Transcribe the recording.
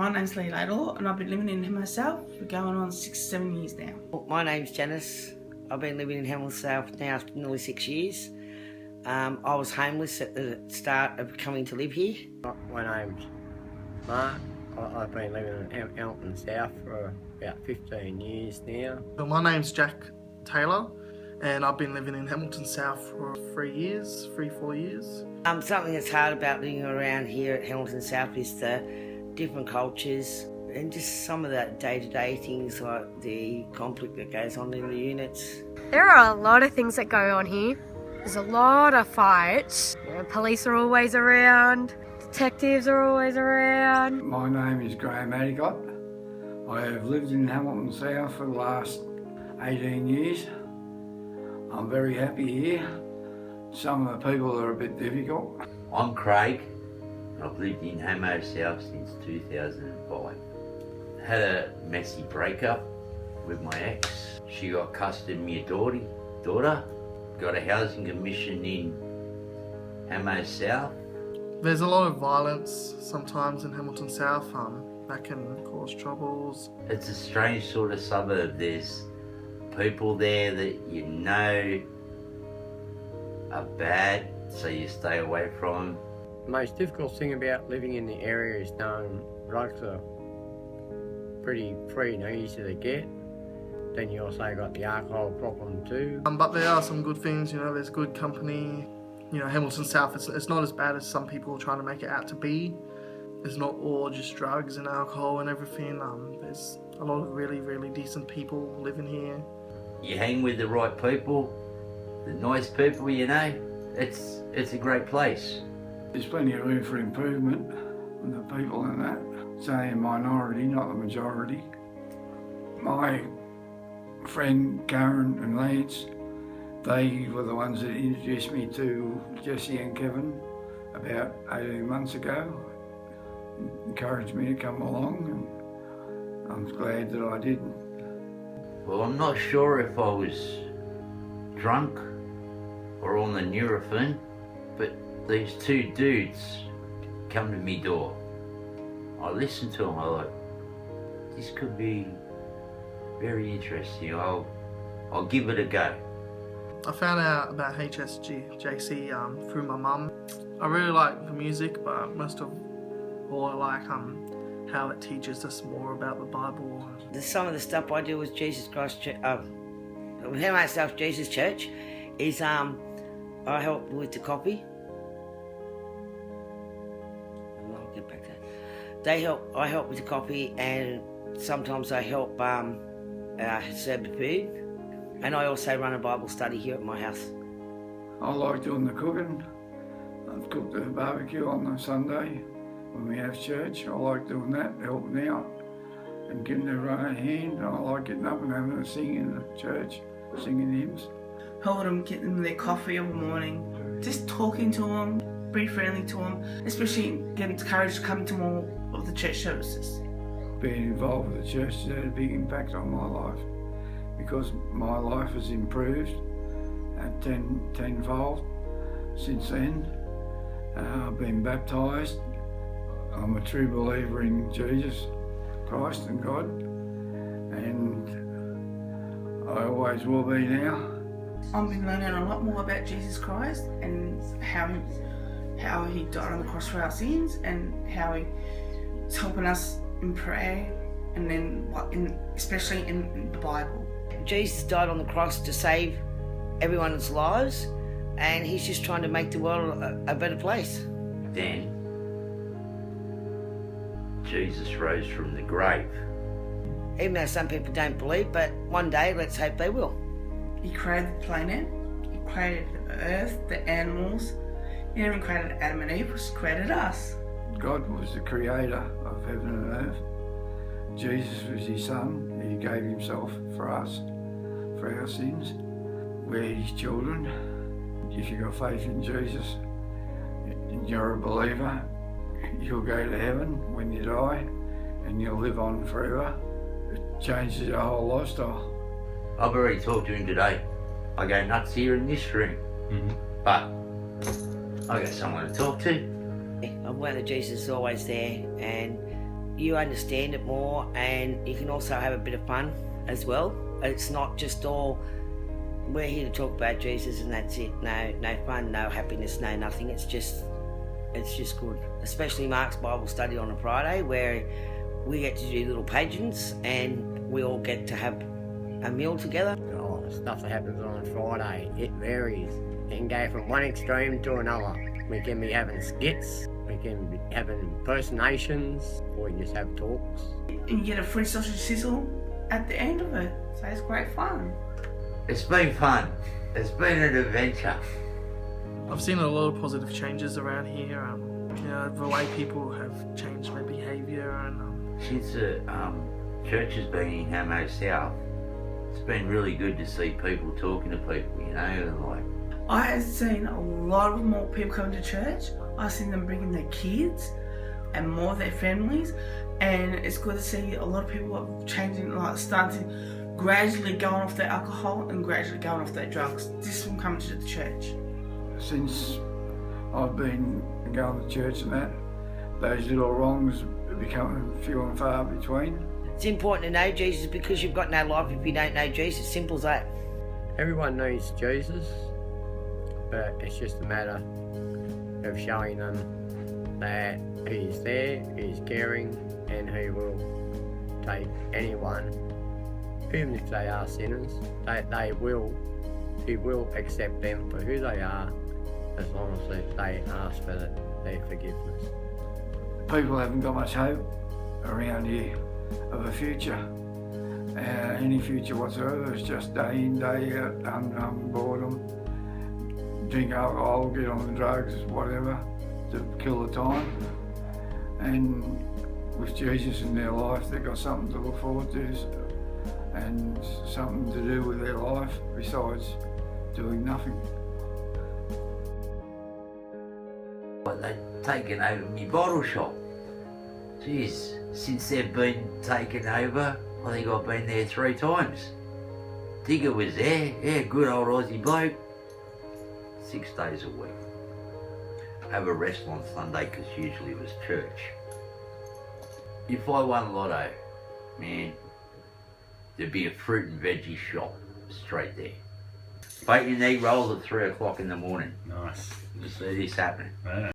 My name's Lee Ladle and I've been living in Hamo South for going on 6-7 years now. My name's Janice. I've been living in Hamo South now for nearly 6 years. I was homeless at the start of coming to live here. My name's Mark. I've been living in Hamilton South for about 15 years now. My name's Jack Taylor and I've been living in Hamilton South for 4 years. Something that's hard about living around here at Hamilton South is the different cultures and just some of the day-to-day things like the conflict that goes on in the units. There are a lot of things that go on here. There's a lot of fights. Police are always around. Detectives are always around. My name is Graham Adigot. I have lived in Hamilton South for the last 18 years. I'm very happy here. Some of the people are a bit difficult. I'm Craig. I've lived in Hamo South since 2005. Had a messy breakup with my ex. She got custody of my daughter. Got a housing commission in Hamo South. There's a lot of violence sometimes in Hamilton South that can cause troubles. It's a strange sort of suburb. There's people there that you know are bad, so you stay away from them. The most difficult thing about living in the area is knowing drugs are pretty free and easy to get. Then you also got the alcohol problem too. But there are some good things, there's good company. Hamilton South, it's not as bad as some people are trying to make it out to be. It's not all just drugs and alcohol and everything. There's a lot of really, really decent people living here. You hang with the right people, the nice people, it's a great place. There's plenty of room for improvement with the people in that. Say a minority, not the majority. My friend Karen and Lance, they were the ones that introduced me to Jesse and Kevin about 18 months ago. Encouraged me to come along and I'm glad that I did. Well, I'm not sure if I was drunk or on the Nurofen, but these two dudes come to me door. I listened to them, I like, this could be very interesting. I'll give it a go. I found out about HSJC through my mum. I really like the music, but most of all I like how it teaches us more about the Bible. Some of the stuff I do with Jesus Christ Church, Hamo South Jesus Church, is I help with the copy. I'll get back to that. I help with the copy, and sometimes I help serve the food. And I also run a Bible study here at my house. I like doing the cooking. I've cooked a barbecue on a Sunday when we have church. I like doing that, helping out and giving everyone a hand. I like getting up and having a sing in the church, singing hymns. Helping them, get them their coffee every morning, just talking to them, be friendly to them, especially getting courage to come to more of the church services. Being involved with the church has had a big impact on my life because my life has improved at tenfold since then. I've been baptised. I'm a true believer in Jesus Christ and God, and I always will be now. I've been learning a lot more about Jesus Christ and how he died on the cross for our sins and how he's helping us in prayer and then especially in the Bible. Jesus died on the cross to save everyone's lives, and he's just trying to make the world a better place. Then Jesus rose from the grave. Even though some people don't believe, but one day let's hope they will. He created the planet, he created the earth, the animals, he even created Adam and Eve, he created us. God was the creator of heaven and earth. Jesus was his son. He gave himself for us, for our sins. We're his children. If you've got faith in Jesus and you're a believer, you'll go to heaven when you die and you'll live on forever. It changes your whole lifestyle. I've already talked to him today. I go nuts here in this room, but I got someone to talk to. I'm aware that Jesus is always there, and you understand it more, and you can also have a bit of fun as well. It's not just all, we're here to talk about Jesus and that's it. No fun, no happiness, no nothing. It's just good. Especially Mark's Bible study on a Friday, where we get to do little pageants and we all get to have a meal together. Oh, stuff that happens on Friday, it varies. It can go from one extreme to another. We can be having skits, we can be having impersonations, or we just have talks. And you get a free sausage sizzle at the end of it, so it's great fun. It's been fun. It's been an adventure. I've seen a lot of positive changes around here. The way people have changed their behaviour and. Since the church has been in Hamo South, it's been really good to see people talking to people, you know, and like. I have seen a lot of more people coming to church. I've seen them bringing their kids and more of their families, and it's good to see a lot of people are changing, like starting gradually going off their alcohol and gradually going off their drugs just from coming to the church. Since I've been going to church and that, those little wrongs are becoming few and far between. It's important to know Jesus because you've got no life if you don't know Jesus. Simple as that. Everyone knows Jesus, but it's just a matter of showing them that He's there, He's caring, and He will take anyone, even if they are sinners, He will accept them for who they are, as long as they ask for their forgiveness. People haven't got much hope around here of a future. Any future whatsoever. It's just day in, day out, boredom, drink alcohol, get on the drugs, whatever, to kill the time. And with Jesus in their life, they've got something to look forward to and something to do with their life besides doing nothing. But they've taken over my bottle shop. Jeez, since they've been taken over, I think I've been there 3 times. Digger was there, yeah, good old Aussie bloke. 6 days a week. Have a rest on Sunday because usually it was church. If I won lotto, man, there'd be a fruit and veggie shop straight there. Bacon and egg rolls at 3 o'clock in the morning. Nice. Just see this happening. Yeah.